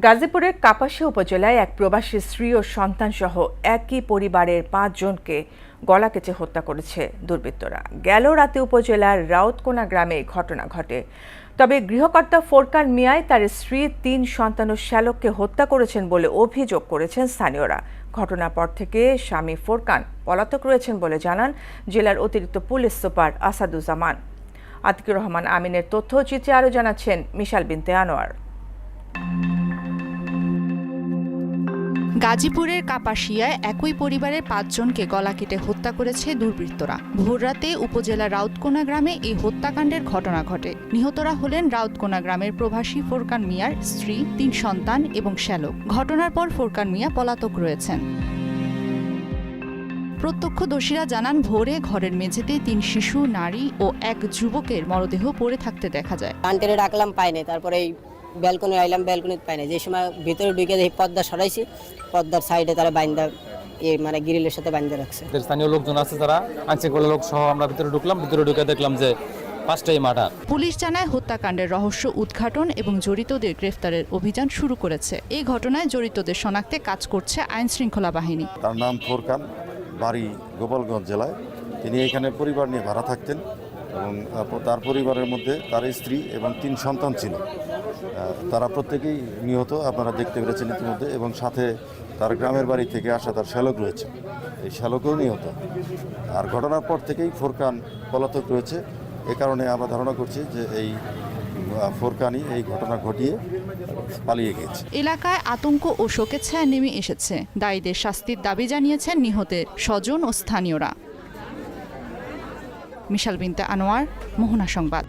গাজীপুরের কাপাসিয়া উপজেলায় এক প্রবাসী স্ত্রী ও সন্তানসহ একই পরিবারের ৫ জনকে গলা কেটে হত্যা করেছে দুর্বৃত্তরা। গেল রাতে উপজেলার রাউতকোনা গ্রামে ঘটনা ঘটে। তবে গৃহকর্তা ফোরকান মিয়াই তার স্ত্রী ৩ সন্তান ও শ্যালককে হত্যা করেছেন বলে অভিযোগ করেছেন স্থানীয়রা। ঘটনার পর থেকে স্বামী ফোরকান পলাতক রয়েছেন বলে জানান জেলার অতিরিক্ত পুলিশ সুপার আসাদুজ্জামান। আতিকুর রহমান আমিনের তথ্যচিত্রে আরও জানাচ্ছেন মিশাল বিনতে আনোয়ার। গাজীপুরের কাপাসিয়ায় একই পরিবারের ৫ জনকে গলা কেটে হত্যা করেছে দুর্বৃত্তরা। ভোররাতে উপজেলার রাউতকোনা গ্রামে এই হত্যাকাণ্ডের ঘটনা ঘটে। নিহতরা হলেন রাউতকোনা গ্রামের প্রবাসী ফোরকান মিয়ার স্ত্রী, ৩ সন্তান এবং শ্যালক। ঘটনার পর ফোরকান মিয়া পলাতক রয়েছেন। প্রত্যক্ষদর্শীরা জানান, ভোরে ঘরের মেঝেতে ৩ শিশু, নারী ও এক যুবকের মরদেহ পড়ে থাকতে দেখা যায়। আন্টিরে ডাকলাম, পাইনি। তারপরে ব্যালকনি আইলাম, ব্যালকনিতে পাইনি। যে সময় ভিতরে ঢুকে দেখি পর্দা সরাইছি, পর্দার সাইডে তারা বাইন্দা মানে গ্রিলের সাথে বাইন্দা রাখছে। স্থানীয় লোকজন আছে, তারা আইনশৃঙ্খলা লোক সহ আমরা ভিতরে ঢুকলাম। ভিতরে ঢুকে দেখলাম যে ৫টাই মার্ডার। পুলিশ জানায়, হত্যাকাণ্ডের রহস্য উদ্ঘাটন এবং জড়িতদের গ্রেফতারের অভিযান শুরু করেছে। এই ঘটনায় জড়িতদের শনাক্তে কাজ করছে আইন শৃঙ্খলা বাহিনী। তার নাম ফোরকান, বাড়ি গোপালগঞ্জ জেলায়। তিনি এখানে পরিবার নিয়ে ভাড়া থাকতেন এবং তার পরিবারের মধ্যে তার স্ত্রী এবং ৩ সন্তান ছিল। তারা প্রত্যেকেই নিহত, আপনারা দেখতে পেরেছেন ইতিমধ্যে, এবং সাথে তার গ্রামের বাড়ি থেকে আসা তার শ্যালক রয়েছে, এই শ্যালকও নিহত। আর ঘটনার পর থেকেই ফোরকান পলাতক রয়েছে। এ কারণে আমরা ধারণা করছি যে এই ফোরকানই এই ঘটনা ঘটিয়ে পালিয়ে গেছে। এলাকায় আতঙ্ক ও শোকের ছায়া নেমে এসেছে। দায়ীদের শাস্তির দাবি জানিয়েছেন নিহতের স্বজন ও স্থানীয়রা। মিশাল বিনতে আনোয়ার, মোহনা সংবাদ।